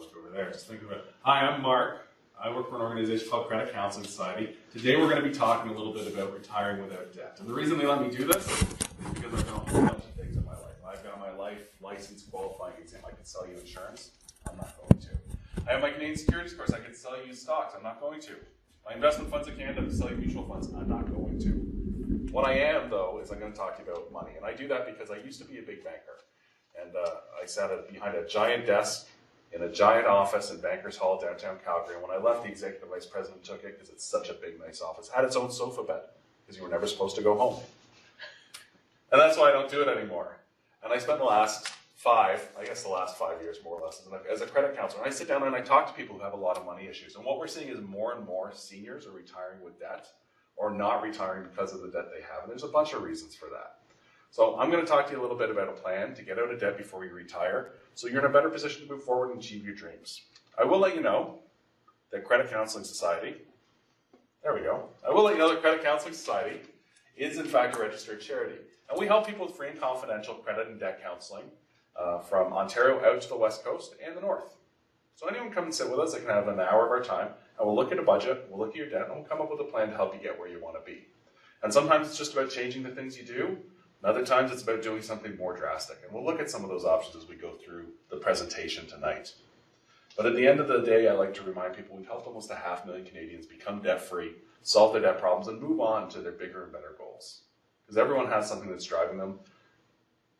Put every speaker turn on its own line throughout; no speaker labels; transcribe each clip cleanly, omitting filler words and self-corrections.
look over there. Just think of it. Hi, I'm Mark. I work for an organization called Credit Counseling Society. Today we're going to be talking a little bit about retiring without debt. And the reason they let me do this is because I've done a whole bunch of things in my life. I've got my life license qualifying exam. I can sell you insurance. I'm not going to. I have my Canadian securities course. I can sell you stocks. I'm not going to. My investment funds in Canada, I can sell you mutual funds. I'm not going to. What I am, though, is I'm going to talk to you about money. And I do that because I used to be a big banker. And I sat behind a giant desk in a giant office in Bankers Hall, downtown Calgary. And when I left, the executive vice president took it because it's such a big, nice office. It had its own sofa bed because you were never supposed to go home. And that's why I don't do it anymore. And I spent the last 5 years more or less as a credit counselor. And I sit down and I talk to people who have a lot of money issues. And what we're seeing is more and more seniors are retiring with debt or not retiring because of the debt they have. And there's a bunch of reasons for that. So I'm going to talk to you a little bit about a plan to get out of debt before you retire, so you're in a better position to move forward and achieve your dreams. I will let you know that Credit Counseling Society, I will let you know that Credit Counseling Society is in fact a registered charity. And we help people with free and confidential credit and debt counseling from Ontario out to the West Coast and the North. So anyone come and sit with us, they can have an hour of our time, and we'll look at a budget, we'll look at your debt, and we'll come up with a plan to help you get where you want to be. And sometimes it's just about changing the things you do. Other times it's about doing something more drastic. And we'll look at some of those options as we go through the presentation tonight. But at the end of the day, I like to remind people we've helped almost 500,000 Canadians become debt-free, solve their debt problems, and move on to their bigger and better goals. Because everyone has something that's driving them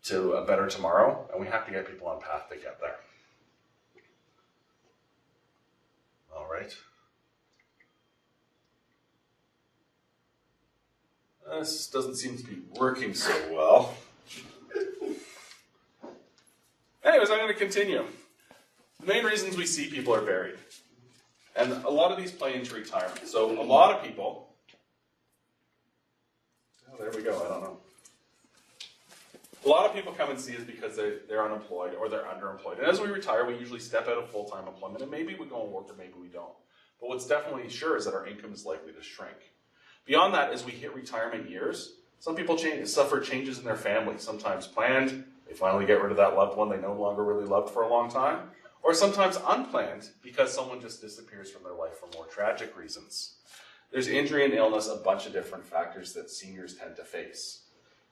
to a better tomorrow, and we have to get people on path to get there. All right. This doesn't seem to be working so well. Anyways, I'm going to continue. The main reasons we see people are varied. And a lot of these play into retirement. So a lot of people, oh, there we go, I don't know. A lot of people come and see us because they're unemployed or they're underemployed. And as we retire, we usually step out of full-time employment, and maybe we go and work or maybe we don't. But what's definitely sure is that our income is likely to shrink. Beyond that, as we hit retirement years, some people suffer changes in their family, sometimes planned, they finally get rid of that loved one they no longer really loved for a long time, or sometimes unplanned because someone just disappears from their life for more tragic reasons. There's injury and illness, a bunch of different factors that seniors tend to face.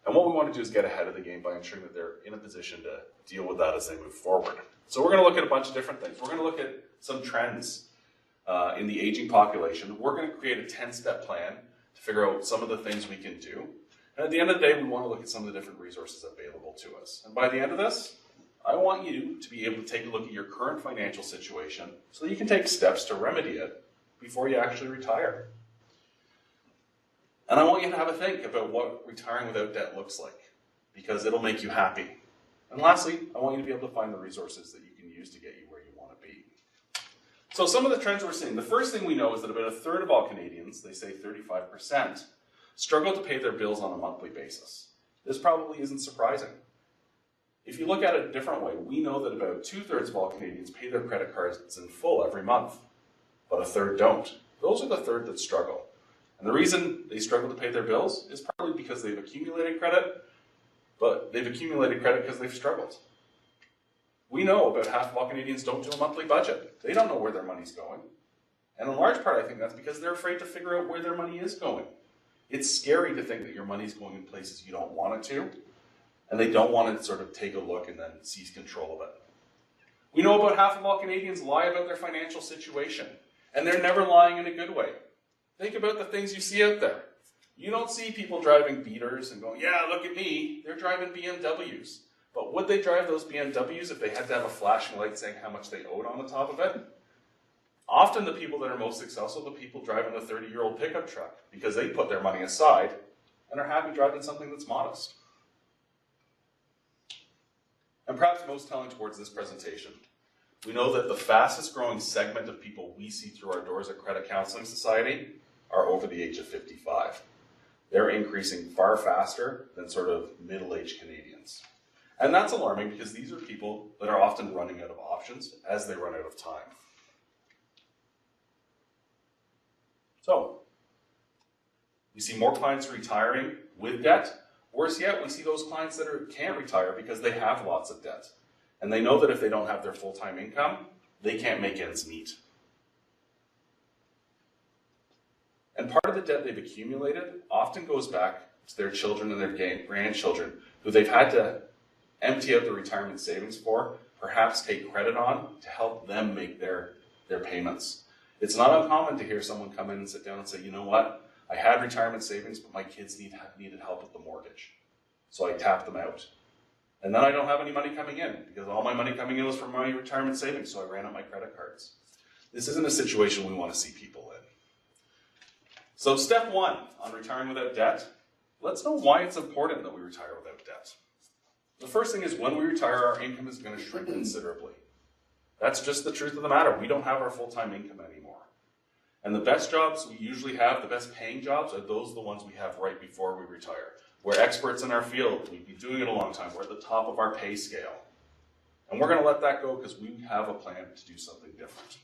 And what we want to do is get ahead of the game by ensuring that they're in a position to deal with that as they move forward. So we're going to look at a bunch of different things. We're going to look at some trends in the aging population. We're going to create a 10-step plan to figure out some of the things we can do. And at the end of the day, we want to look at some of the different resources available to us. And by the end of this, I want you to be able to take a look at your current financial situation so that you can take steps to remedy it before you actually retire. And I want you to have a think about what retiring without debt looks like, because it'll make you happy. And lastly, I want you to be able to find the resources that you can use to get you where you want to be. So some of the trends we're seeing, the first thing we know is that about 1/3 of all Canadians, they say 35%, struggle to pay their bills on a monthly basis. This probably isn't surprising. If you look at it a different way, we know that about 2/3 of all Canadians pay their credit cards in full every month, but 1/3 don't. Those are the 1/3 that struggle. And the reason they struggle to pay their bills is partly because they've accumulated credit, but they've accumulated credit because they've struggled. We know about half of all Canadians don't do a monthly budget. They don't know where their money's going. And in large part, I think that's because they're afraid to figure out where their money is going. It's scary to think that your money's going in places you don't want it to, and they don't want to sort of take a look and then seize control of it. We know about half of all Canadians lie about their financial situation, and they're never lying in a good way. Think about the things you see out there. You don't see people driving beaters and going, yeah, look at me. They're driving BMWs. But would they drive those BMWs if they had to have a flashing light saying how much they owed on the top of it? Often the people that are most successful are the people driving the 30-year-old pickup truck because they put their money aside and are happy driving something that's modest. And perhaps most telling towards this presentation, we know that the fastest growing segment of people we see through our doors at Credit Counseling Society are over the age of 55. They're increasing far faster than sort of middle-aged Canadians. And that's alarming because these are people that are often running out of options as they run out of time. So, we see more clients retiring with debt. Worse yet, we see those clients that can't retire because they have lots of debt. And they know that if they don't have their full-time income, they can't make ends meet. And part of the debt they've accumulated often goes back to their children and their grandchildren, who they've had to empty out the retirement savings for, perhaps take credit on to help them make their payments. It's not uncommon to hear someone come in and sit down and say, you know what, I had retirement savings, but my kids needed help with the mortgage. So I tapped them out. And then I don't have any money coming in because all my money coming in was from my retirement savings, so I ran up my credit cards. This isn't a situation we want to see people in. So step one on retiring without debt, let's know why it's important that we retire without debt. The first thing is when we retire, our income is going to shrink considerably. That's just the truth of the matter. We don't have our full-time income anymore. And the best jobs we usually have, the best paying jobs, are the ones we have right before we retire. We're experts in our field. We've been doing it a long time. We're at the top of our pay scale. And we're going to let that go because we have a plan to do something different.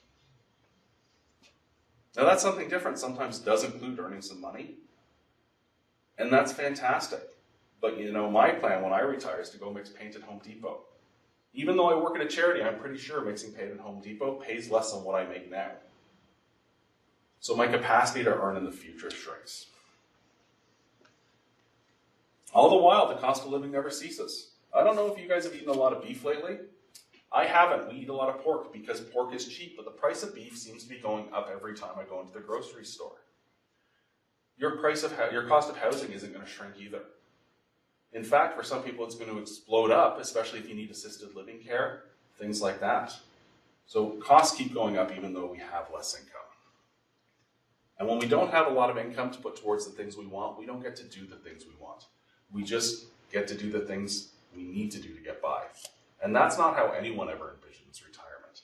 Now that something different sometimes does include earning some money. And that's fantastic. But you know, my plan when I retire is to go mix paint at Home Depot. Even though I work at a charity, I'm pretty sure mixing paint at Home Depot pays less than what I make now. So my capacity to earn in the future shrinks. All the while, the cost of living never ceases. I don't know if you guys have eaten a lot of beef lately. I haven't. We eat a lot of pork because pork is cheap, but the price of beef seems to be going up every time I go into the grocery store. Your cost of housing isn't going to shrink either. In fact, for some people, it's going to explode up, especially if you need assisted living care, things like that. So costs keep going up even though we have less income. And when we don't have a lot of income to put towards the things we want, we don't get to do the things we want. We just get to do the things we need to do to get by. And that's not how anyone ever envisions retirement.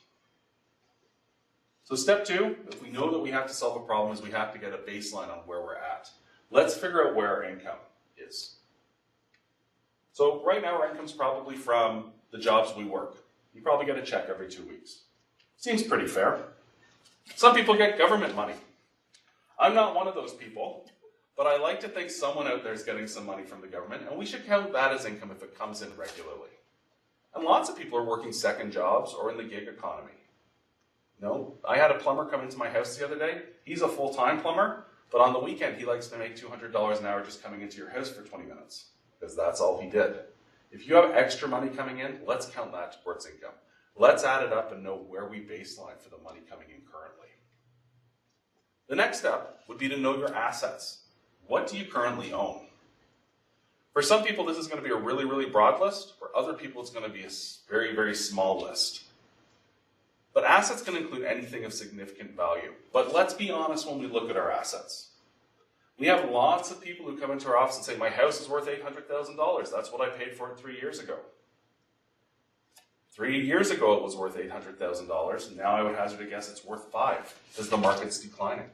So step two, if we know that we have to solve a problem, is we have to get a baseline on where we're at. Let's figure out where our income is. So right now our income's probably from the jobs we work. You probably get a check every 2 weeks. Seems pretty fair. Some people get government money. I'm not one of those people, but I like to think someone out there is getting some money from the government, and we should count that as income if it comes in regularly. And lots of people are working second jobs or in the gig economy. I had a plumber come into my house the other day. He's a full-time plumber, but on the weekend he likes to make $200 an hour just coming into your house for 20 minutes, because that's all he did. If you have extra money coming in, let's count that towards income. Let's add it up and know where we baseline for the money coming in currently. The next step would be to know your assets. What do you currently own? For some people, this is going to be a really, really broad list. For other people, it's going to be a very, very small list. But assets can include anything of significant value. But let's be honest when we look at our assets. We have lots of people who come into our office and say, my house is worth $800,000. That's what I paid for it 3 years ago. 3 years ago, it was worth $800,000, and now I would hazard a guess it's worth $5 million because the market's declining.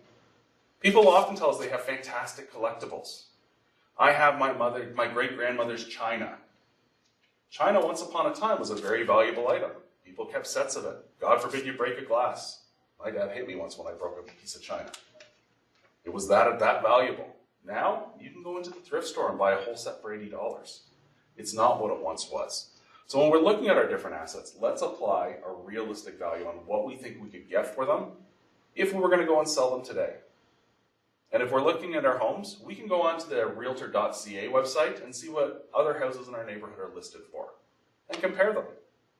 People often tell us they have fantastic collectibles. I have my great-grandmother's china. China, once upon a time, was a very valuable item. People kept sets of it. God forbid you break a glass. My dad hit me once when I broke a piece of china. It was that valuable. Now, you can go into the thrift store and buy a whole set for $80. It's not what it once was. So when we're looking at our different assets, let's apply a realistic value on what we think we could get for them if we were going to go and sell them today. And if we're looking at our homes, we can go onto the realtor.ca website and see what other houses in our neighborhood are listed for and compare them.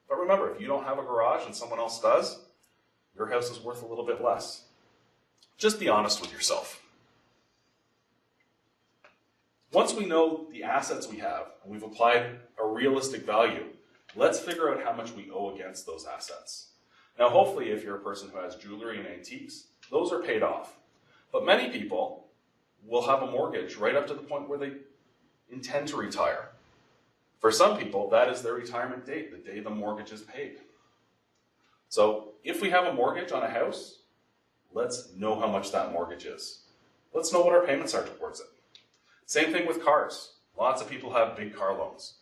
But remember, if you don't have a garage and someone else does, your house is worth a little bit less. Just be honest with yourself. Once we know the assets we have and we've applied a realistic value, let's figure out how much we owe against those assets. Now, hopefully, if you're a person who has jewelry and antiques, those are paid off. But many people will have a mortgage right up to the point where they intend to retire. For some people, that is their retirement date, the day the mortgage is paid. So if we have a mortgage on a house, let's know how much that mortgage is. Let's know what our payments are towards it. Same thing with cars. Lots of people have big car loans.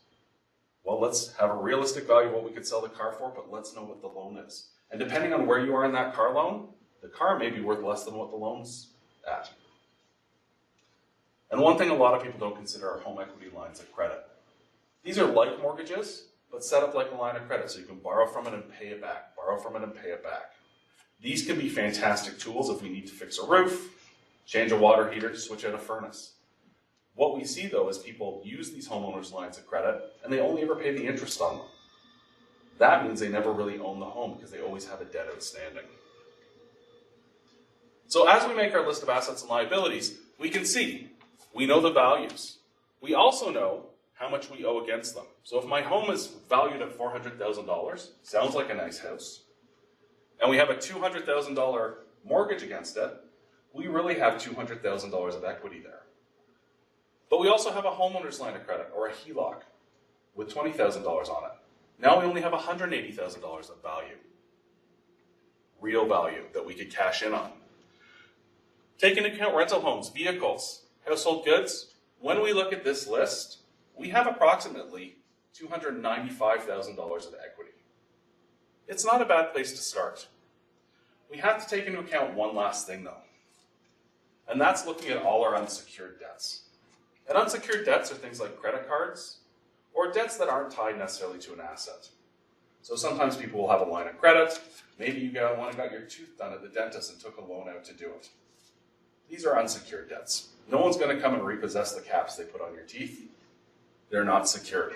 Well, let's have a realistic value of what we could sell the car for, but let's know what the loan is. And depending on where you are in that car loan, the car may be worth less than what the loan's at. And one thing a lot of people don't consider are home equity lines of credit. These are like mortgages, but set up like a line of credit, so you can borrow from it and pay it back, borrow borrow from it and pay it back. These can be fantastic tools if we need to fix a roof, change a water heater, switch out a furnace. What we see though is people use these homeowners' lines of credit and they only ever pay the interest on them. That means they never really own the home because they always have a debt outstanding. So as we make our list of assets and liabilities, we can see, we know the values. We also know how much we owe against them. So if my home is valued at $400,000, sounds like a nice house, and we have a $200,000 mortgage against it, we really have $200,000 of equity there. But we also have a homeowner's line of credit, or a HELOC, with $20,000 on it. Now we only have $180,000 of value, real value that we could cash in on. Take into account rental homes, vehicles, household goods. When we look at this list, we have approximately $295,000 of equity. It's not a bad place to start. We have to take into account one last thing though, and that's looking at all our unsecured debts. And unsecured debts are things like credit cards or debts that aren't tied necessarily to an asset. So sometimes people will have a line of credit. Maybe you got your tooth done at the dentist and took a loan out to do it. These are unsecured debts. No one's going to come and repossess the caps they put on your teeth. They're not secured.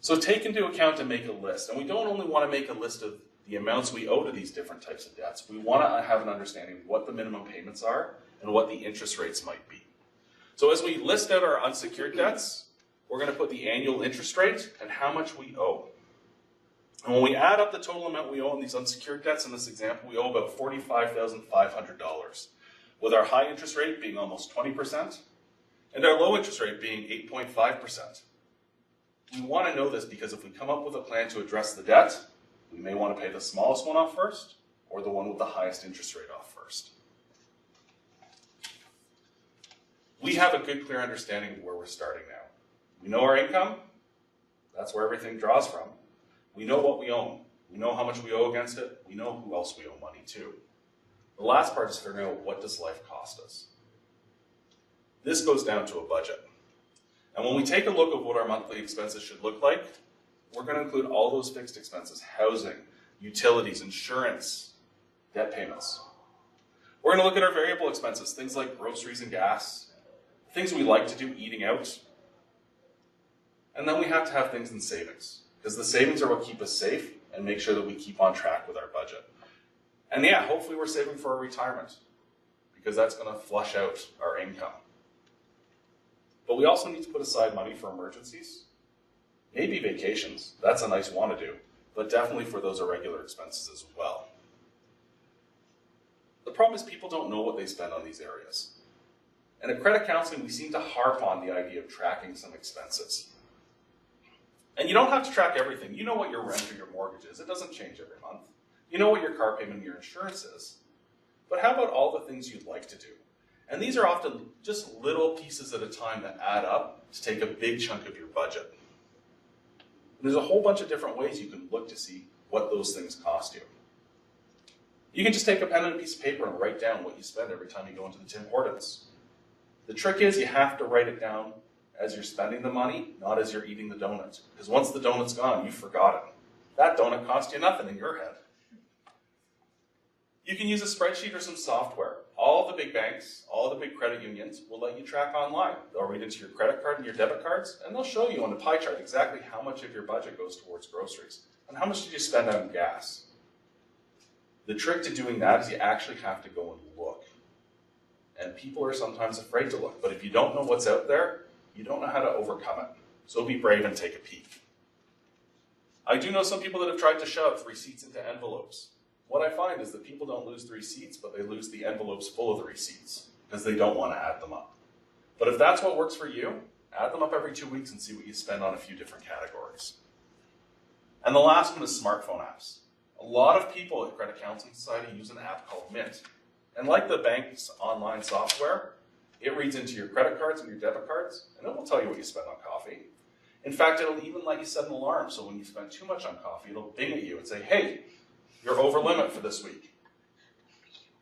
So take into account and make a list. And we don't only want to make a list of the amounts we owe to these different types of debts. We want to have an understanding of what the minimum payments are and what the interest rates might be. So as we list out our unsecured debts, we're going to put the annual interest rate and how much we owe. And when we add up the total amount we owe on these unsecured debts, in this example, we owe about $45,500, with our high interest rate being almost 20% and our low interest rate being 8.5%. We want to know this because if we come up with a plan to address the debt, we may want to pay the smallest one off first or the one with the highest interest rate off first. We have a good, clear understanding of where we're starting now. We know our income. That's where everything draws from. We know what we own. We know how much we owe against it. We know who else we owe money to. The last part is figuring out, what does life cost us? This goes down to a budget. And when we take a look at what our monthly expenses should look like, we're going to include all those fixed expenses: housing, utilities, insurance, debt payments. We're going to look at our variable expenses, things like groceries and gas, things we like to do, eating out. And then we have to have things in savings, because the savings are what keep us safe and make sure that we keep on track with our budget. And yeah, hopefully we're saving for our retirement, because that's going to flush out our income. But we also need to put aside money for emergencies, maybe vacations. That's a nice want to do, but definitely for those irregular expenses as well. The problem is people don't know what they spend on these areas. And at credit counseling, we seem to harp on the idea of tracking some expenses. And you don't have to track everything. You know what your rent or your mortgage is. It doesn't change every month. You know what your car payment and your insurance is. But how about all the things you'd like to do? And these are often just little pieces at a time that add up to take a big chunk of your budget. And there's a whole bunch of different ways you can look to see what those things cost you. You can just take a pen and a piece of paper and write down what you spend every time you go into the Tim Hortons. The trick is you have to write it down as you're spending the money, not as you're eating the donut. Because once the donut's gone, you've forgotten. That donut cost you nothing in your head. You can use a spreadsheet or some software. All the big banks, all the big credit unions will let you track online. They'll read into your credit card and your debit cards, and they'll show you on a pie chart exactly how much of your budget goes towards groceries and how much did you spend on gas. The trick to doing that is you actually have to go and look. And people are sometimes afraid to look, but if you don't know what's out there, you don't know how to overcome it. So be brave and take a peek. I do know some people that have tried to shove receipts into envelopes. What I find is that people don't lose the receipts, but they lose the envelopes full of the receipts because they don't want to add them up. But if that's what works for you, add them up every 2 weeks and see what you spend on a few different categories. And the last one is smartphone apps. A lot of people at Credit Counseling Society use an app called Mint. And like the bank's online software, it reads into your credit cards and your debit cards, and it will tell you what you spend on coffee. In fact, it'll even let you set an alarm, so when you spend too much on coffee, it'll ding at you and say, hey, you're over limit for this week.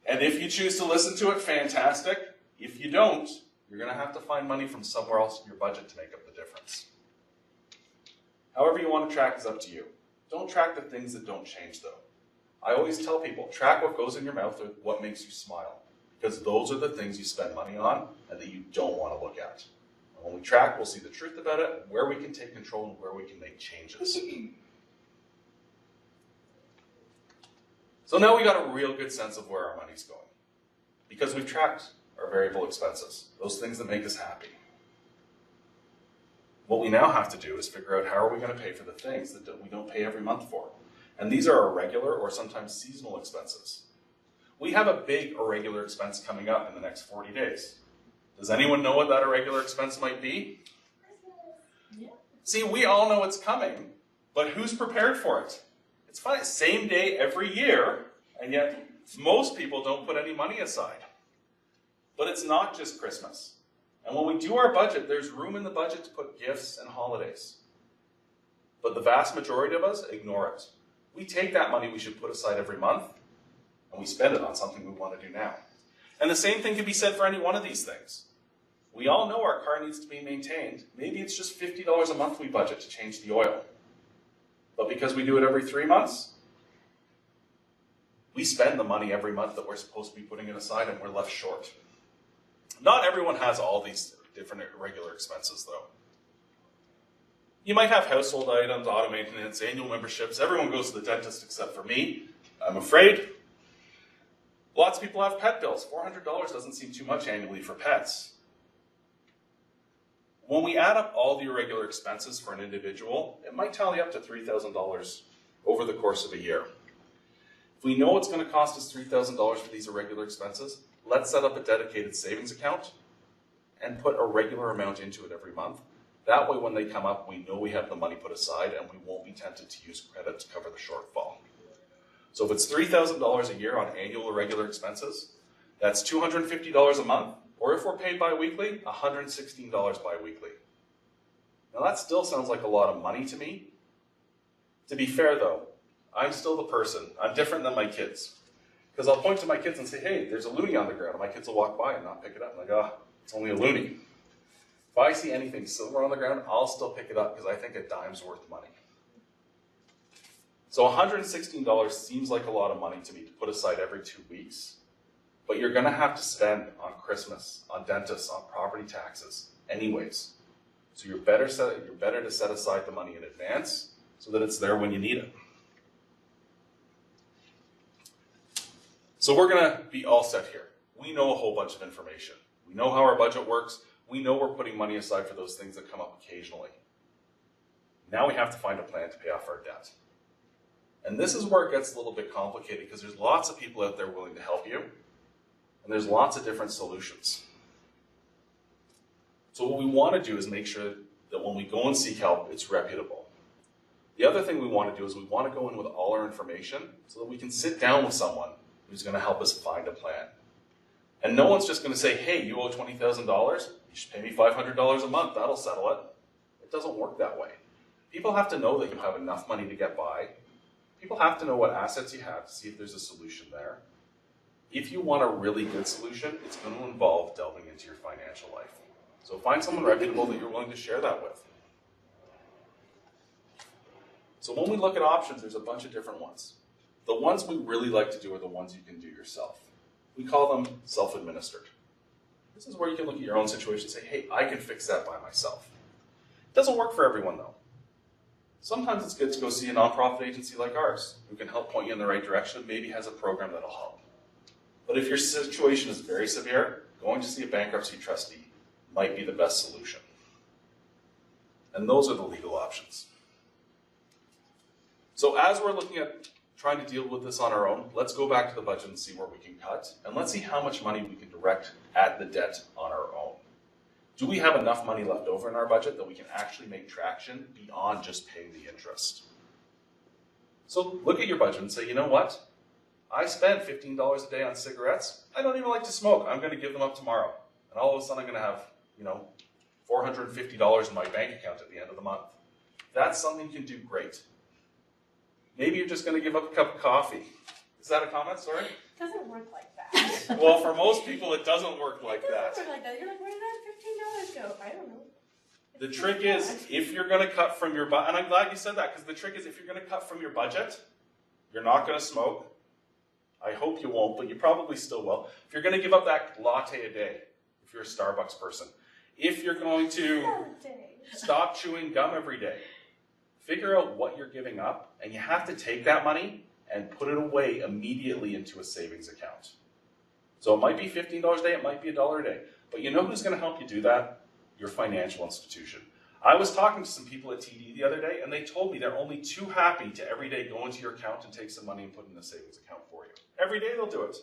And if you choose to listen to it, fantastic. If you don't, you're going to have to find money from somewhere else in your budget to make up the difference. However you want to track is up to you. Don't track the things that don't change though. I always tell people, track what goes in your mouth or what makes you smile. Because those are the things you spend money on and that you don't want to look at. And when we track, we'll see the truth about it, where we can take control and where we can make changes. So now we got a real good sense of where our money's going. Because we've tracked our variable expenses, those things that make us happy. What we now have to do is figure out how are we going to pay for the things that we don't pay every month for. And these are irregular or sometimes seasonal expenses. We have a big irregular expense coming up in the next 40 days. Does anyone know what that irregular expense might be? Yeah. See, we all know it's coming, but who's prepared for it? It's fine, same day every year, and yet most people don't put any money aside. But it's not just Christmas. And when we do our budget, there's room in the budget to put gifts and holidays. But the vast majority of us ignore it. We take that money we should put aside every month, and we spend it on something we want to do now. And the same thing can be said for any one of these things. We all know our car needs to be maintained. Maybe it's just $50 a month we budget to change the oil. But because we do it every 3 months, we spend the money every month that we're supposed to be putting it aside, and we're left short. Not everyone has all these different irregular expenses, though. You might have household items, auto maintenance, annual memberships. Everyone goes to the dentist except for me, I'm afraid. Lots of people have pet bills. $400 doesn't seem too much annually for pets. When we add up all the irregular expenses for an individual, it might tally up to $3,000 over the course of a year. If we know it's going to cost us $3,000 for these irregular expenses, let's set up a dedicated savings account and put a regular amount into it every month. That way when they come up, we know we have the money put aside and we won't be tempted to use credit to cover the shortfall. So if it's $3,000 a year on annual irregular expenses, that's $250 a month, or if we're paid bi-weekly, $116 bi-weekly. Now that still sounds like a lot of money to me. To be fair though, I'm still the person. I'm different than my kids. Because I'll point to my kids and say, hey, there's a loonie on the ground. And my kids will walk by and not pick it up. And I'm like, it's only a loonie. If I see anything silver on the ground, I'll still pick it up because I think a dime's worth money. So $116 seems like a lot of money to me to put aside every 2 weeks. But you're going to have to spend on Christmas, on dentists, on property taxes anyways. So you're better to set aside the money in advance so that it's there when you need it. So we're going to be all set here. We know a whole bunch of information. We know how our budget works. We know we're putting money aside for those things that come up occasionally. Now we have to find a plan to pay off our debt. And this is where it gets a little bit complicated because there's lots of people out there willing to help you. And there's lots of different solutions. So what we want to do is make sure that when we go and seek help, it's reputable. The other thing we want to do is we want to go in with all our information so that we can sit down with someone who's going to help us find a plan. And no one's just going to say, hey, you owe $20,000, you should pay me $500 a month, that'll settle it. It doesn't work that way. People have to know that you have enough money to get by. People have to know what assets you have to see if there's a solution there. If you want a really good solution, it's going to involve delving into your financial life. So find someone reputable that you're willing to share that with. So when we look at options, there's a bunch of different ones. The ones we really like to do are the ones you can do yourself. We call them self-administered. This is where you can look at your own situation and say, hey, I can fix that by myself. It doesn't work for everyone though. Sometimes it's good to go see a nonprofit agency like ours who can help point you in the right direction, maybe has a program that'll help. But if your situation is very severe, going to see a bankruptcy trustee might be the best solution. And those are the legal options. So as we're looking at trying to deal with this on our own, let's go back to the budget and see where we can cut, and let's see how much money we can direct at the debt on our own. Do we have enough money left over in our budget that we can actually make traction beyond just paying the interest? So look at your budget and say, you know what? I spend $15 a day on cigarettes. I don't even like to smoke. I'm going to give them up tomorrow. And all of a sudden I'm going to have, $450 in my bank account at the end of the month. That's something you can do great. Maybe you're just going to give up a cup of coffee. Is that a comment? Sorry?
It doesn't work like that.
Well, for most people, it doesn't work like that.
It doesn't work like that. You're like, where did that $15 go? I don't know.
The trick is, if you're going to cut from your budget, and I'm glad you said that, because the trick is if you're going to cut from your budget, you're not going to smoke. I hope you won't, but you probably still will. If you're going to give up that latte a day, if you're a Starbucks person, if you're going to stop chewing gum every day, figure out what you're giving up, and you have to take that money and put it away immediately into a savings account. So it might be $15 a day, it might be $1 a day, but you know who's going to help you do that? Your financial institution. I was talking to some people at TD the other day, and they told me they're only too happy to every day go into your account and take some money and put it in a savings account for you. Every day they'll do it.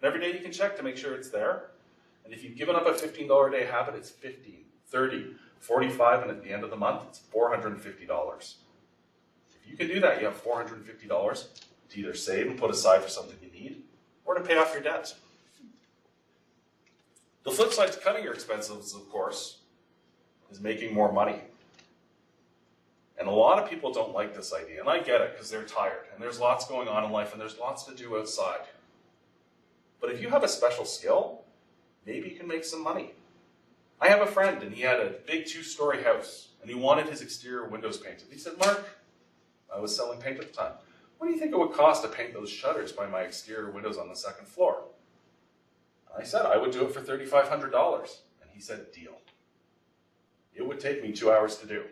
And every day you can check to make sure it's there. And if you've given up a $15 a day habit, it's $15, $30, $45, and at the end of the month, it's $450. If you can do that, you have $450 to either save and put aside for something you need, or to pay off your debt. The flip side to cutting your expenses, of course, is making more money. And a lot of people don't like this idea, and I get it because they're tired, and there's lots going on in life, and there's lots to do outside. But if you have a special skill, maybe you can make some money. I have a friend, and he had a big 2-story house, and he wanted his exterior windows painted. He said, Mark, I was selling paint at the time, what do you think it would cost to paint those shutters by my exterior windows on the 2nd floor? I said, I would do it for $3,500. And he said, deal. It would take me 2 hours to do.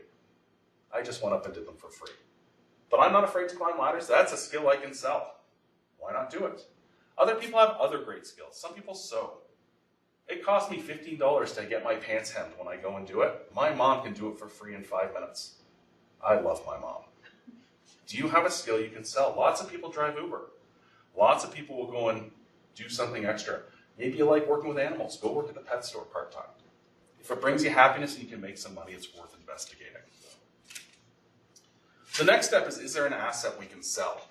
I just went up and did them for free. But I'm not afraid to climb ladders. That's a skill I can sell. Why not do it? Other people have other great skills. Some people sew. It cost me $15 to get my pants hemmed when I go and do it. My mom can do it for free in 5 minutes. I love my mom. Do you have a skill you can sell? Lots of people drive Uber. Lots of people will go and do something extra. Maybe you like working with animals. Go work at the pet store part-time. If it brings you happiness and you can make some money, it's worth investigating. The next step is there an asset we can sell?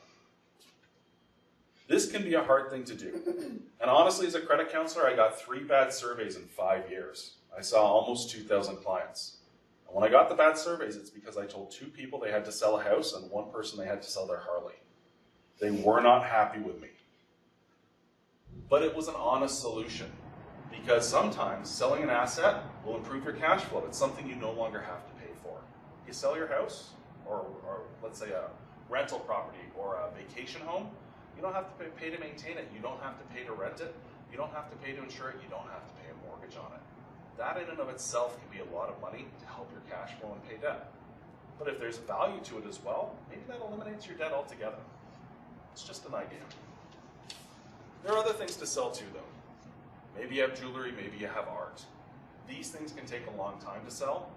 This can be a hard thing to do. And honestly, as a credit counselor, I got 3 bad surveys in 5 years. I saw almost 2,000 clients. And when I got the bad surveys, it's because I told 2 people they had to sell a house and 1 person they had to sell their Harley. They were not happy with me. But it was an honest solution, because sometimes selling an asset will improve your cash flow. It's something you no longer have to pay for. You sell your house, or let's say a rental property or a vacation home, you don't have to pay to maintain it. You don't have to pay to rent it. You don't have to pay to insure it. You don't have to pay a mortgage on it. That in and of itself can be a lot of money to help your cash flow and pay debt. But if there's value to it as well, maybe that eliminates your debt altogether. It's just an idea. There are other things to sell too, though. Maybe you have jewelry, maybe you have art. These things can take a long time to sell.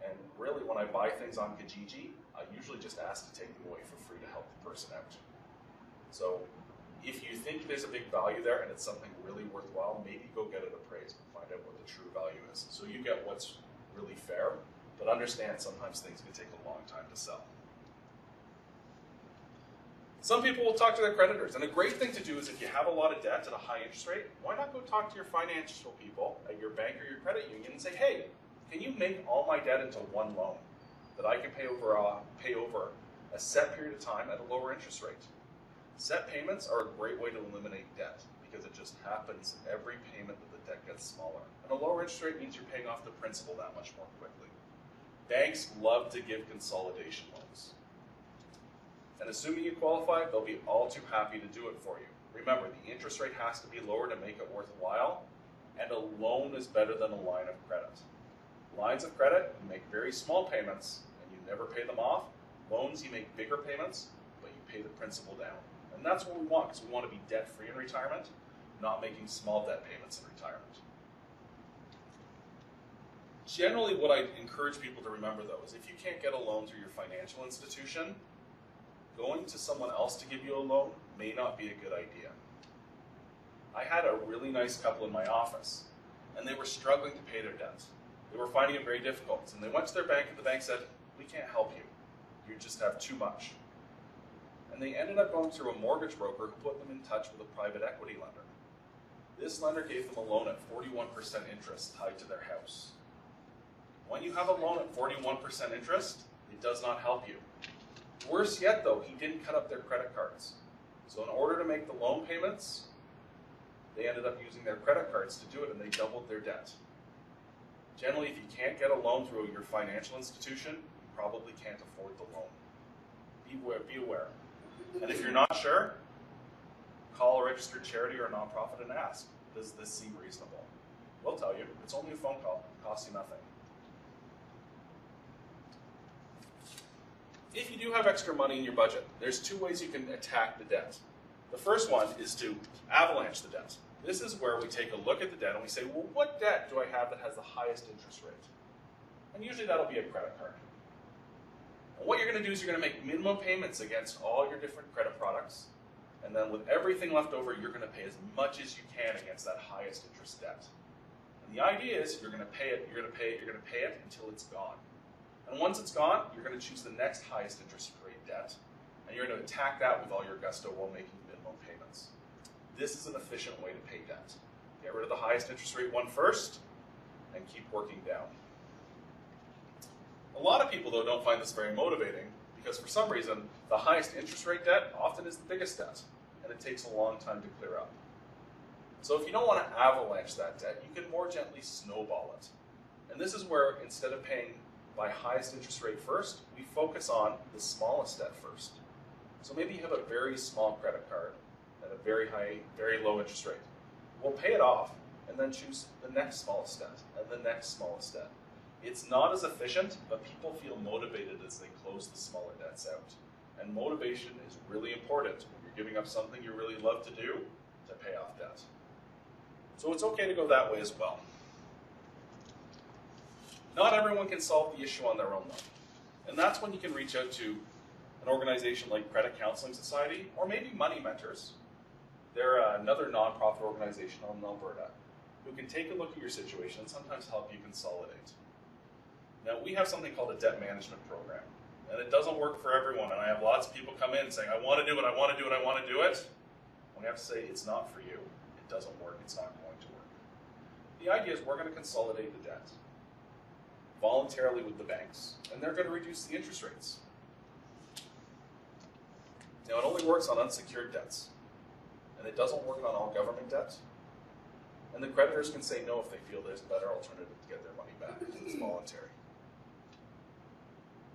And really, when I buy things on Kijiji, I usually just ask to take them away for free to help the person out. So if you think there's a big value there and it's something really worthwhile, maybe go get it appraised and find out what the true value is. So you get what's really fair, but understand sometimes things can take a long time to sell. Some people will talk to their creditors, and a great thing to do is if you have a lot of debt at a high interest rate, why not go talk to your financial people at your bank or your credit union and say, hey, can you make all my debt into one loan that I can pay over a set period of time at a lower interest rate? Set payments are a great way to eliminate debt because it just happens every payment that the debt gets smaller. And a lower interest rate means you're paying off the principal that much more quickly. Banks love to give consolidation loans. And assuming you qualify, they'll be all too happy to do it for you. Remember, the interest rate has to be lower to make it worthwhile, and a loan is better than a line of credit. Lines of credit, you make very small payments and you never pay them off. Loans, you make bigger payments, but you pay the principal down. And that's what we want, because we want to be debt-free in retirement, not making small debt payments in retirement. Generally, what I encourage people to remember, though, is if you can't get a loan through your financial institution, going to someone else to give you a loan may not be a good idea. I had a really nice couple in my office, and they were struggling to pay their debt. They were finding it very difficult, and they went to their bank, and the bank said, we can't help you. You just have too much. And they ended up going through a mortgage broker who put them in touch with a private equity lender. This lender gave them a loan at 41% interest tied to their house. When you have a loan at 41% interest, it does not help you. Worse yet, though, he didn't cut up their credit cards. So in order to make the loan payments, they ended up using their credit cards to do it, and they doubled their debt. Generally, if you can't get a loan through your financial institution, you probably can't afford the loan. Be aware. And if you're not sure, call a registered charity or a nonprofit and ask, does this seem reasonable? We'll tell you. It's only a phone call. It costs you nothing. If you do have extra money in your budget, there's two ways you can attack the debt. The first one is to avalanche the debt. This is where we take a look at the debt and we say, well, what debt do I have that has the highest interest rate? And usually that'll be a credit card. And what you're going to do is you're going to make minimum payments against all your different credit products. And then with everything left over, you're going to pay as much as you can against that highest interest debt. And the idea is you're going to pay it, you're going to pay it until it's gone. And once it's gone, you're going to choose the next highest interest rate debt, and you're going to attack that with all your gusto while making minimum payments. This is an efficient way to pay debt. Get rid of the highest interest rate one first, and keep working down. A lot of people, though, don't find this very motivating, because for some reason, the highest interest rate debt often is the biggest debt, and it takes a long time to clear up. So if you don't want to avalanche that debt, you can more gently snowball it. And this is where, instead of paying by highest interest rate first, we focus on the smallest debt first. So maybe you have a very small credit card at a very high, very low interest rate. We'll pay it off and then choose the next smallest debt and the next smallest debt. It's not as efficient, but people feel motivated as they close the smaller debts out. And motivation is really important when you're giving up something you really love to do to pay off debt. So it's okay to go that way as well. Not everyone can solve the issue on their own, though. And that's when you can reach out to an organization like Credit Counseling Society, or maybe Money Mentors. They're another nonprofit organization in Alberta who can take a look at your situation and sometimes help you consolidate. Now, we have something called a debt management program, and it doesn't work for everyone. And I have lots of people come in saying, I want to do it, I want to do it, I want to do it. And we have to say, it's not for you. It doesn't work. It's not going to work. The idea is we're going to consolidate the debt voluntarily with the banks, and they're going to reduce the interest rates. Now, it only works on unsecured debts, and it doesn't work on all government debt. And the creditors can say no if they feel there's a better alternative to get their money back, because it's voluntary.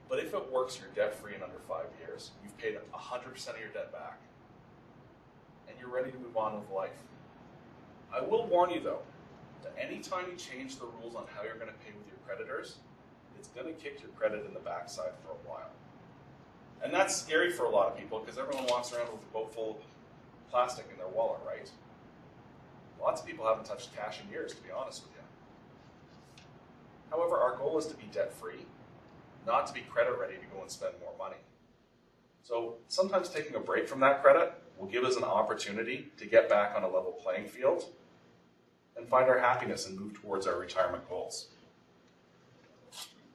But if it works, you're debt-free in under 5 years, you've paid 100% of your debt back, and you're ready to move on with life. I will warn you, though, that any time you change the rules on how you're going to pay with your creditors, it's going to kick your credit in the backside for a while. And that's scary for a lot of people, because everyone walks around with a boat full of plastic in their wallet, right? Lots of people haven't touched cash in years, to be honest with you. However, our goal is to be debt-free, not to be credit-ready to go and spend more money. So sometimes taking a break from that credit will give us an opportunity to get back on a level playing field and find our happiness and move towards our retirement goals.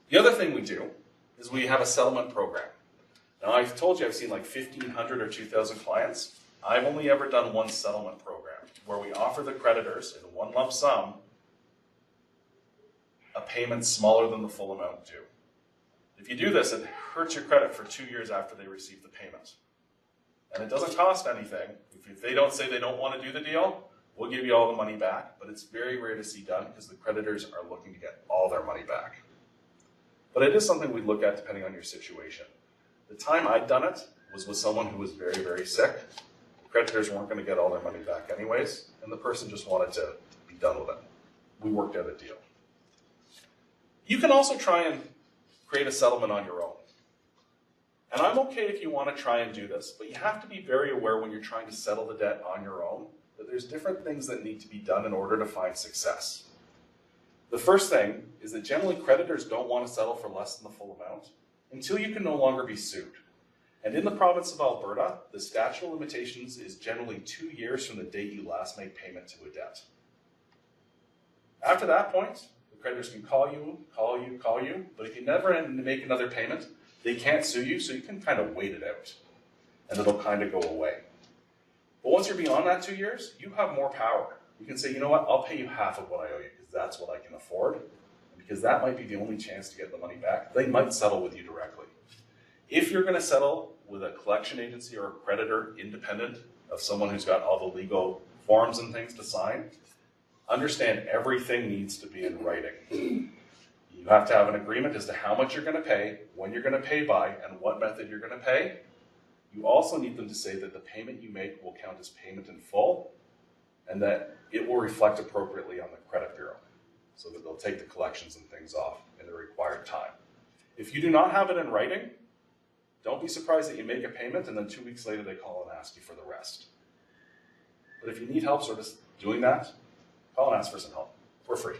The other thing we do is we have a settlement program. Now, I've told you I've seen like 1,500 or 2,000 clients. I've only ever done one settlement program where we offer the creditors in one lump sum a payment smaller than the full amount due. If you do this, it hurts your credit for 2 years after they receive the payment. And it doesn't cost anything. If they don't say they don't want to do the deal, we'll give you all the money back, but it's very rare to see done because the creditors are looking to get all their money back. But it is something we look at depending on your situation. The time I'd done it was with someone who was very, very sick. The creditors weren't going to get all their money back anyways, and the person just wanted to be done with it. We worked out a deal. You can also try and create a settlement on your own. And I'm okay if you want to try and do this, but you have to be very aware when you're trying to settle the debt on your own that there's different things that need to be done in order to find success. The first thing is that generally creditors don't want to settle for less than the full amount until you can no longer be sued. And in the province of Alberta, the statute of limitations is generally 2 years from the date you last made payment to a debt. After that point, the creditors can call you, but if you never make another payment, they can't sue you, so you can kind of wait it out, and it'll kind of go away. But once you're beyond that 2 years, you have more power. You can say, you know what, I'll pay you half of what I owe you, because that's what I can afford, and because that might be the only chance to get the money back. They might settle with you directly. If you're going to settle with a collection agency or a creditor independent of someone who's got all the legal forms and things to sign, understand everything needs to be in writing. You have to have an agreement as to how much you're going to pay, when you're going to pay by, and what method you're going to pay. You also need them to say that the payment you make will count as payment in full, and that it will reflect appropriately on the credit bureau, so that they'll take the collections and things off in the required time. If you do not have it in writing, don't be surprised that you make a payment and then 2 weeks later they call and ask you for the rest. But if you need help sort of doing that, call and ask for some help. We're free.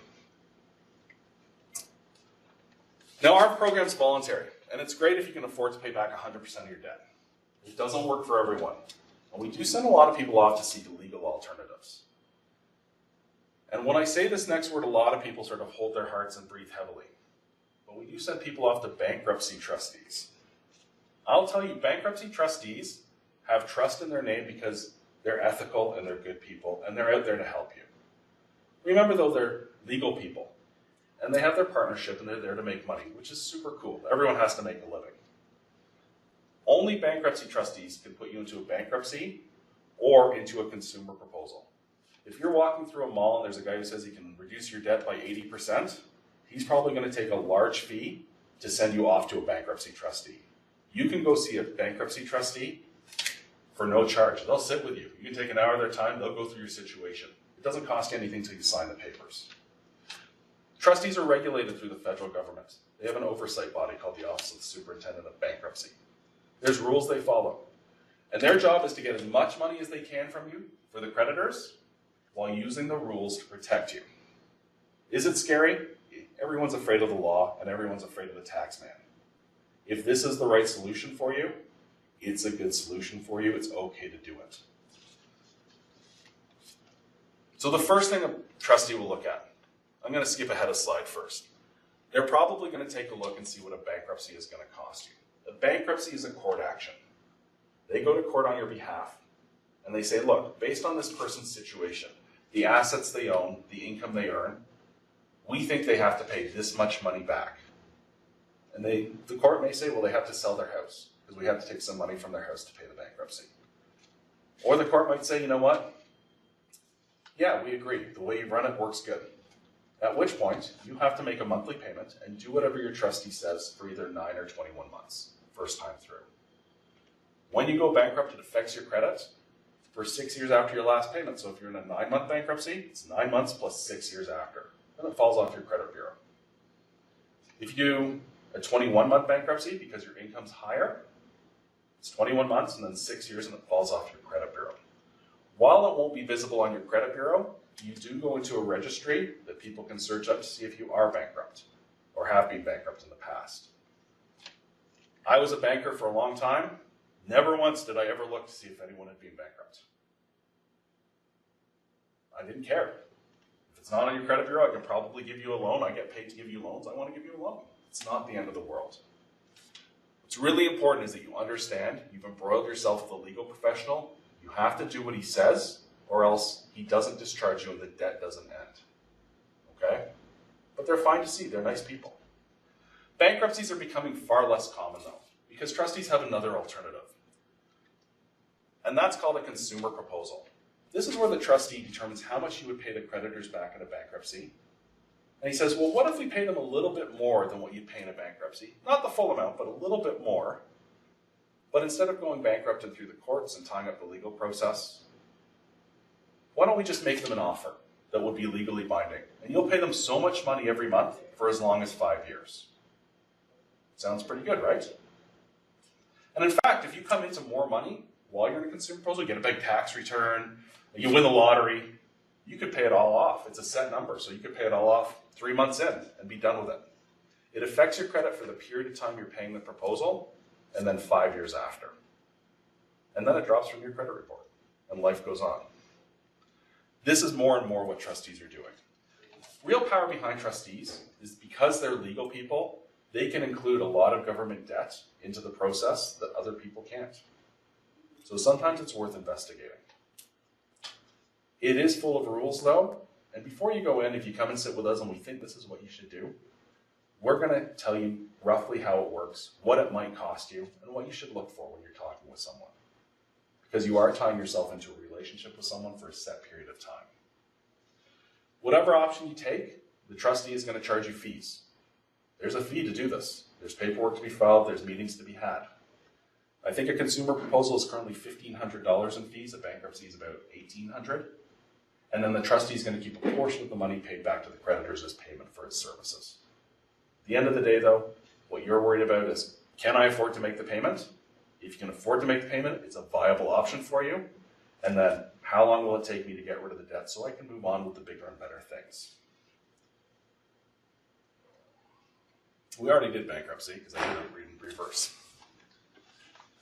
Now, our program's voluntary, and it's great if you can afford to pay back 100% of your debt. It doesn't work for everyone. And we do send a lot of people off to seek legal alternatives. And when I say this next word, a lot of people sort of hold their hearts and breathe heavily. But we do send people off to bankruptcy trustees. I'll tell you, bankruptcy trustees have trust in their name because they're ethical and they're good people, and they're out there to help you. Remember, though, they're legal people, and they have their partnership, and they're there to make money, which is super cool. Everyone has to make a living. Only bankruptcy trustees can put you into a bankruptcy or into a consumer proposal. If you're walking through a mall and there's a guy who says he can reduce your debt by 80%, he's probably going to take a large fee to send you off to a bankruptcy trustee. You can go see a bankruptcy trustee for no charge. They'll sit with you. You can take an hour of their time. They'll go through your situation. It doesn't cost you anything until you sign the papers. Trustees are regulated through the federal government. They have an oversight body called the Office of the Superintendent of Bankruptcy. There's rules they follow. And their job is to get as much money as they can from you for the creditors while using the rules to protect you. Is it scary? Everyone's afraid of the law and everyone's afraid of the tax man. If this is the right solution for you, it's a good solution for you. It's okay to do it. So the first thing a trustee will look at, I'm going to skip ahead a slide first. They're probably going to take a look and see what a bankruptcy is going to cost you. A bankruptcy is a court action. They go to court on your behalf and they say, look, based on this person's situation, the assets they own, the income they earn, we think they have to pay this much money back. And the court may say, well, they have to sell their house because we have to take some money from their house to pay the bankruptcy. Or the court might say, you know what? Yeah, we agree. The way you run it works good. At which point, you have to make a monthly payment and do whatever your trustee says for either 9 or 21 months, first time through. When you go bankrupt, it affects your credit for 6 years after your last payment. So if you're in a 9-month bankruptcy, it's 9 months plus 6 years after. Then it falls off your credit bureau. If you do a 21-month bankruptcy because your income's higher, it's 21 months and then 6 years and it falls off your credit bureau. While it won't be visible on your credit bureau, you do go into a registry that people can search up to see if you are bankrupt or have been bankrupt in the past. I was a banker for a long time. Never once did I ever look to see if anyone had been bankrupt. I didn't care. If it's not on your credit bureau, I can probably give you a loan. I get paid to give you loans. I want to give you a loan. It's not the end of the world. What's really important is that you understand you've embroiled yourself with a legal professional. You have to do what he says, or else he doesn't discharge you and the debt doesn't end. Okay? But they're fine to see. They're nice people. Bankruptcies are becoming far less common, though, because trustees have another alternative. And that's called a consumer proposal. This is where the trustee determines how much he would pay the creditors back in a bankruptcy. And he says, well, what if we pay them a little bit more than what you'd pay in a bankruptcy? Not the full amount, but a little bit more. But instead of going bankrupt and through the courts and tying up the legal process, why don't we just make them an offer that would be legally binding? And you'll pay them so much money every month for as long as 5 years. Sounds pretty good, right? And in fact, if you come into more money while you're in a consumer proposal, you get a big tax return, you win the lottery, you could pay it all off. It's a set number, so you could pay it all off 3 months in and be done with it. It affects your credit for the period of time you're paying the proposal and then 5 years after. And then it drops from your credit report and life goes on. This is more and more what trustees are doing. Real power behind trustees is because they're legal people, they can include a lot of government debt into the process that other people can't. So sometimes it's worth investigating. It is full of rules, though, and before you go in, if you come and sit with us and we think this is what you should do, we're going to tell you roughly how it works, what it might cost you, and what you should look for when you're talking with someone. Because you are tying yourself into a relationship with someone for a set period of time. Whatever option you take, the trustee is going to charge you fees. There's a fee to do this. There's paperwork to be filed. There's meetings to be had. I think a consumer proposal is currently $1,500 in fees. A bankruptcy is about $1,800. And then the trustee is going to keep a portion of the money paid back to the creditors as payment for his services. At the end of the day, though, what you're worried about is, can I afford to make the payment? If you can afford to make the payment, it's a viable option for you. And then, how long will it take me to get rid of the debt so I can move on with the bigger and better things? We already did bankruptcy because I did it in reverse.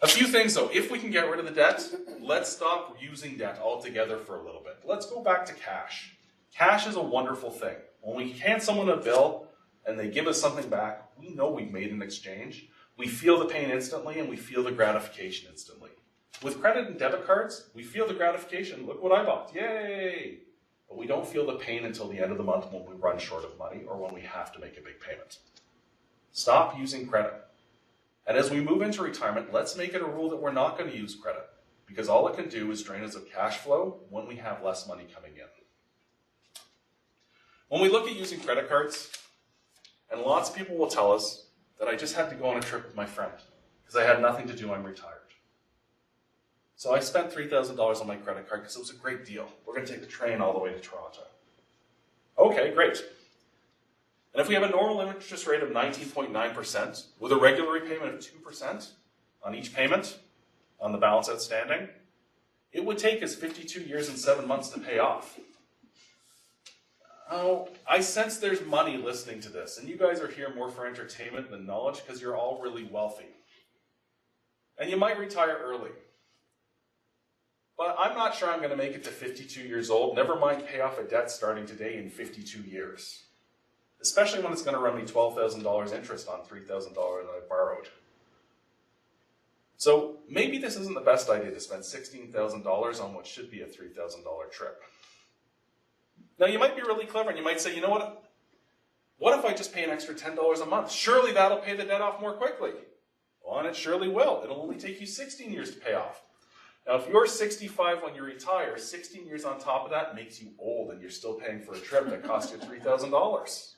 A few things though, if we can get rid of the debt, let's stop using debt altogether for a little bit. Let's go back to cash. Cash is a wonderful thing. When we hand someone a bill and they give us something back, we know we've made an exchange. We feel the pain instantly and we feel the gratification instantly. With credit and debit cards, we feel the gratification. Look what I bought, yay! But we don't feel the pain until the end of the month when we run short of money or when we have to make a big payment. Stop using credit. And as we move into retirement, let's make it a rule that we're not going to use credit, because all it can do is drain us of cash flow when we have less money coming in. When we look at using credit cards, and lots of people will tell us that I just had to go on a trip with my friend because I had nothing to do, I'm retired. So I spent $3,000 on my credit card because it was a great deal. We're going to take the train all the way to Toronto. Okay, great. And if we have a normal interest rate of 19.9% with a regular repayment of 2% on each payment on the balance outstanding, it would take us 52 years and 7 months to pay off. Oh, I sense there's money listening to this, and you guys are here more for entertainment than knowledge because you're all really wealthy. And you might retire early. But I'm not sure I'm going to make it to 52 years old, never mind pay off a debt starting today in 52 years. Especially when it's going to run me $12,000 interest on $3,000 that I borrowed. So maybe this isn't the best idea to spend $16,000 on what should be a $3,000 trip. Now you might be really clever and you might say, you know what? What if I just pay an extra $10 a month? Surely that'll pay the debt off more quickly. Well, and it surely will. It'll only take you 16 years to pay off. Now if you're 65 when you retire, 16 years on top of that makes you old and you're still paying for a trip that cost you $3,000.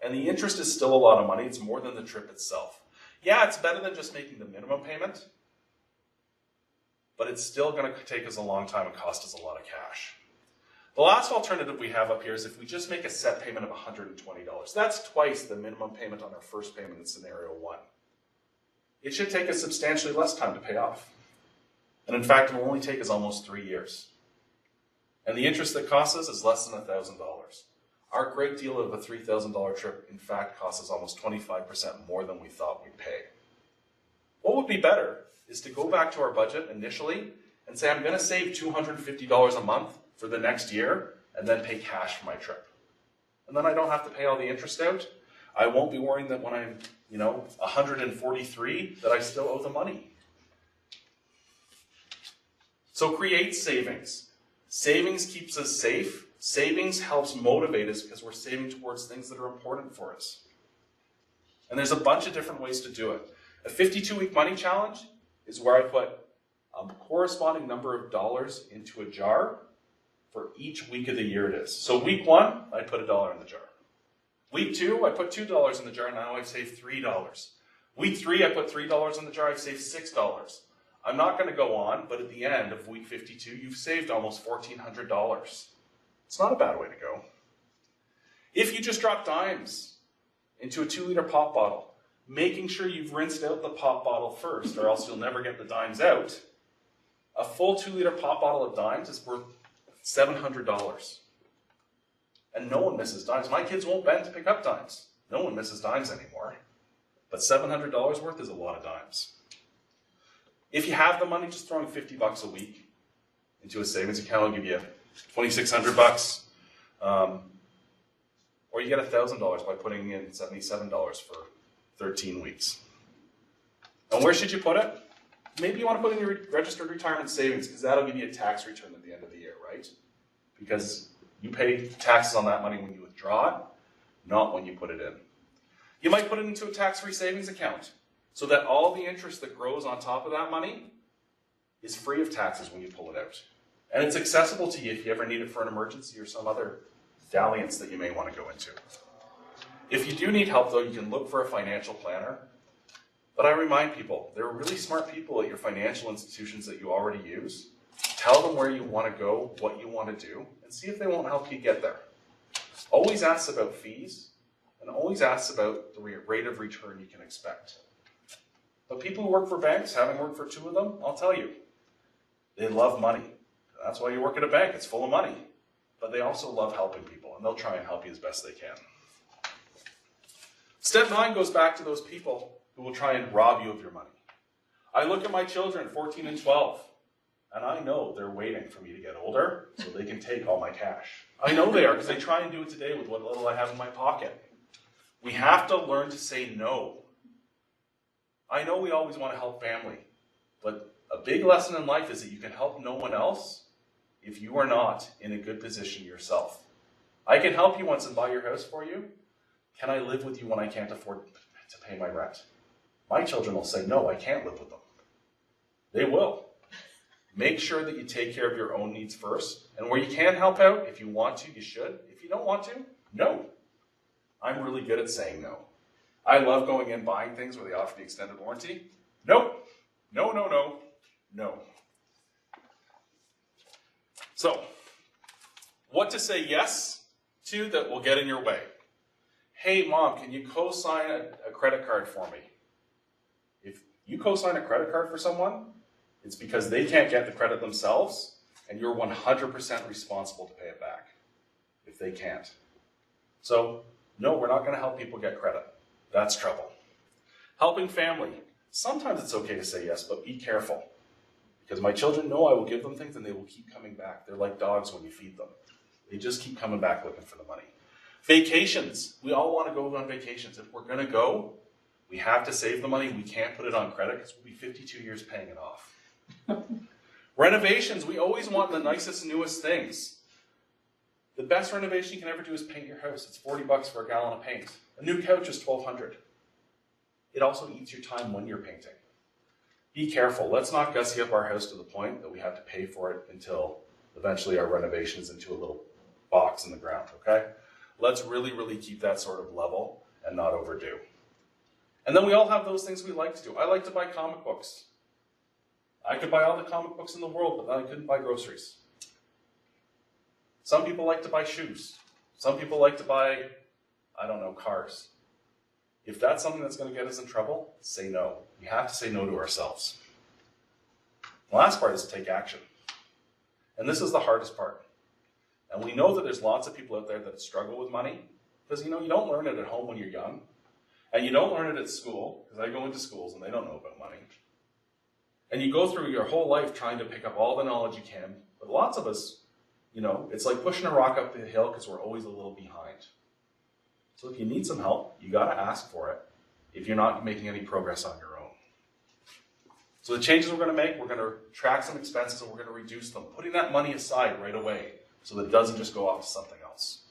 And the interest is still a lot of money. It's more than the trip itself. Yeah, it's better than just making the minimum payment, but it's still going to take us a long time and cost us a lot of cash. The last alternative we have up here is if we just make a set payment of $120. That's twice the minimum payment on our first payment in scenario 1. It should take us substantially less time to pay off. And in fact, it will only take us almost 3 years. And the interest that costs us is less than $1,000. Our great deal of a $3,000 trip, in fact, costs us almost 25% more than we thought we'd pay. What would be better is to go back to our budget initially and say, I'm going to save $250 a month for the next year and then pay cash for my trip. And then I don't have to pay all the interest out. I won't be worrying that when I'm, 143, that I still owe the money. So create savings. Savings keeps us safe. Savings helps motivate us because we're saving towards things that are important for us. And there's a bunch of different ways to do it. A 52-week money challenge is where I put a corresponding number of dollars into a jar for each week of the year it is. So week 1, I put $1 in the jar. Week 2, I put $2 in the jar, now I've saved $3. Week 3, I put $3 in the jar, I've saved $6. I'm not going to go on, but at the end of week 52, you've saved almost $1,400. It's not a bad way to go. If you just drop dimes into a 2-liter pop bottle, making sure you've rinsed out the pop bottle first, or else you'll never get the dimes out, a full 2-liter pop bottle of dimes is worth $700. And no one misses dimes. My kids won't bend to pick up dimes. No one misses dimes anymore. But $700 worth is a lot of dimes. If you have the money, just throwing $50 a week into a savings account will give you $2,600, or you get $1,000 by putting in $77 for 13 weeks. And where should you put it? Maybe you want to put in your registered retirement savings because that'll give you a tax return at the end of the year, right? Because you pay taxes on that money when you withdraw it, not when you put it in. You might put it into a tax-free savings account so that all the interest that grows on top of that money is free of taxes when you pull it out. And it's accessible to you if you ever need it for an emergency or some other dalliance that you may want to go into. If you do need help, though, you can look for a financial planner. But I remind people, there are really smart people at your financial institutions that you already use. Tell them where you want to go, what you want to do, and see if they won't help you get there. Always ask about fees, and always ask about the rate of return you can expect. But people who work for banks, having worked for 2 of them, I'll tell you, they love money. That's why you work at a bank, it's full of money. But they also love helping people, and they'll try and help you as best they can. Step 9 goes back to those people who will try and rob you of your money. I look at my children, 14 and 12, and I know they're waiting for me to get older so they can take all my cash. I know they are, because they try and do it today with what little I have in my pocket. We have to learn to say no. I know we always want to help family, but a big lesson in life is that you can help no one else if you are not in a good position yourself. I can help you once and buy your house for you. Can I live with you when I can't afford to pay my rent? My children will say, no, I can't live with them. They will. Make sure that you take care of your own needs first. And where you can help out, if you want to, you should. If you don't want to, no. I'm really good at saying no. I love going in buying things where they offer the extended warranty. Nope. No, no, no, no. So, what to say yes to that will get in your way? Hey, Mom, can you co-sign a credit card for me? If you co-sign a credit card for someone, it's because they can't get the credit themselves, and you're 100% responsible to pay it back if they can't. So, no, we're not going to help people get credit. That's trouble. Helping family. Sometimes it's okay to say yes, but be careful. Because my children know I will give them things and they will keep coming back. They're like dogs when you feed them. They just keep coming back looking for the money. Vacations. We all want to go on vacations. If we're going to go, we have to save the money. We can't put it on credit because we'll be 52 years paying it off. Renovations. We always want the nicest, newest things. The best renovation you can ever do is paint your house. It's $40 for a gallon of paint. A new couch is $1,200. It also eats your time when you're painting. Be careful. Let's not gussy up our house to the point that we have to pay for it until eventually our renovation is into a little box in the ground, okay? Let's really, really keep that sort of level and not overdo. And then we all have those things we like to do. I like to buy comic books. I could buy all the comic books in the world, but then I couldn't buy groceries. Some people like to buy shoes. Some people like to buy, I don't know, cars. If that's something that's going to get us in trouble, say no. We have to say no to ourselves. The last part is to take action. And this is the hardest part. And we know that there's lots of people out there that struggle with money because, you don't learn it at home when you're young. And you don't learn it at school, because I go into schools and they don't know about money. And you go through your whole life trying to pick up all the knowledge you can. But lots of us, it's like pushing a rock up the hill because we're always a little behind. So if you need some help, you got to ask for it if you're not making any progress on your own. So the changes we're going to make, we're going to track some expenses and we're going to reduce them, putting that money aside right away so that it doesn't just go off to something else.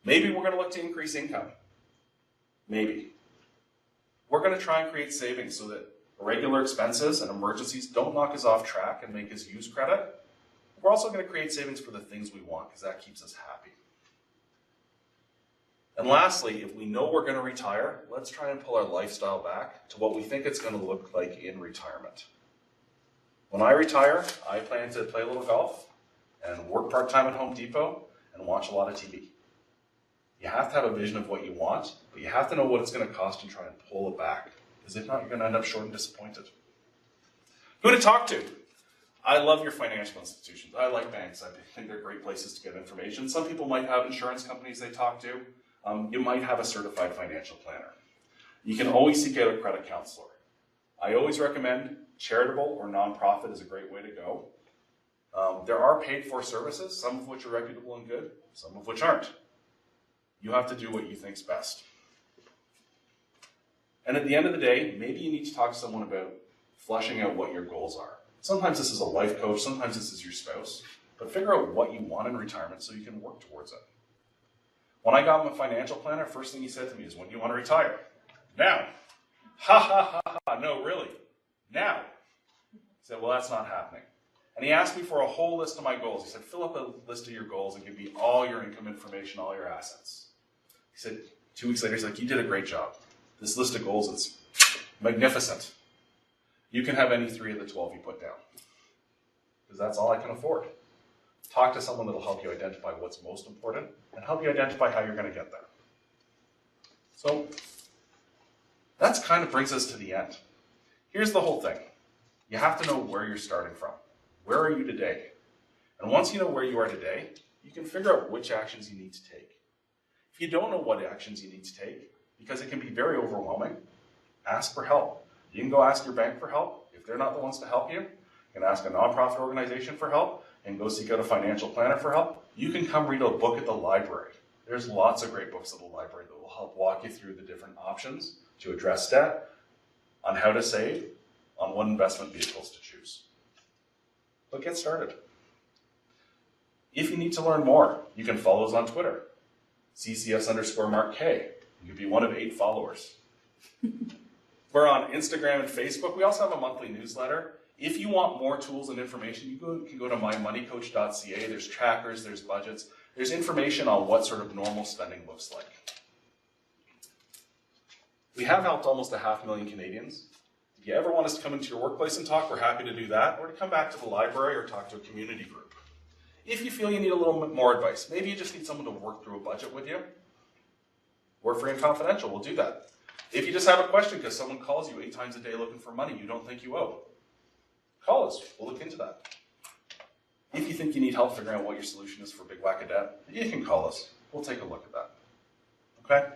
Maybe we're going to look to increase income. Maybe. We're going to try and create savings so that irregular expenses and emergencies don't knock us off track and make us use credit. We're also going to create savings for the things we want because that keeps us happy. And lastly, if we know we're going to retire, let's try and pull our lifestyle back to what we think it's going to look like in retirement. When I retire, I plan to play a little golf and work part-time at Home Depot and watch a lot of TV. You have to have a vision of what you want, but you have to know what it's going to cost and try and pull it back. Because if not, you're going to end up short and disappointed. Who to talk to? I love your financial institutions. I like banks. I think they're great places to get information. Some people might have insurance companies they talk to. You might have a certified financial planner. You can always seek out a credit counselor. I always recommend charitable or nonprofit is a great way to go. There are paid-for services, some of which are reputable and good, some of which aren't. You have to do what you think's best. And at the end of the day, maybe you need to talk to someone about fleshing out what your goals are. Sometimes this is a life coach, sometimes this is your spouse, but figure out what you want in retirement so you can work towards it. When I got my financial planner, first thing he said to me is, when do you want to retire? Now. Ha ha ha ha, no really. Now. He said, well, that's not happening. And he asked me for a whole list of my goals. He said, fill up a list of your goals and give me all your income information, all your assets. He said, 2 weeks later, he's like, you did a great job. This list of goals is magnificent. You can have any 3 of the 12 you put down. Because that's all I can afford. Talk to someone that will help you identify what's most important and help you identify how you're going to get there. So that kind of brings us to the end. Here's the whole thing. You have to know where you're starting from. Where are you today? And once you know where you are today, you can figure out which actions you need to take. If you don't know what actions you need to take, because it can be very overwhelming, ask for help. You can go ask your bank for help. If they're not the ones to help you, you can ask a nonprofit organization for help and go seek out a financial planner for help. You can come read a book at the library. There's lots of great books at the library that will help walk you through the different options to address debt, on how to save, on what investment vehicles to choose. But get started. If you need to learn more, you can follow us on Twitter. CCS_Mark K. You could be one of 8 followers. We're on Instagram and Facebook. We also have a monthly newsletter. If you want more tools and information, you can go to mymoneycoach.ca. There's trackers, there's budgets. There's information on what sort of normal spending looks like. We have helped almost 500,000 Canadians. If you ever want us to come into your workplace and talk, we're happy to do that, or to come back to the library or talk to a community group. If you feel you need a little bit more advice, maybe you just need someone to work through a budget with you, we're free and confidential, we'll do that. If you just have a question because someone calls you 8 times a day looking for money you don't think you owe, call us, we'll look into that. If you think you need help figuring out what your solution is for a big whack of debt, you can call us, we'll take a look at that. Okay?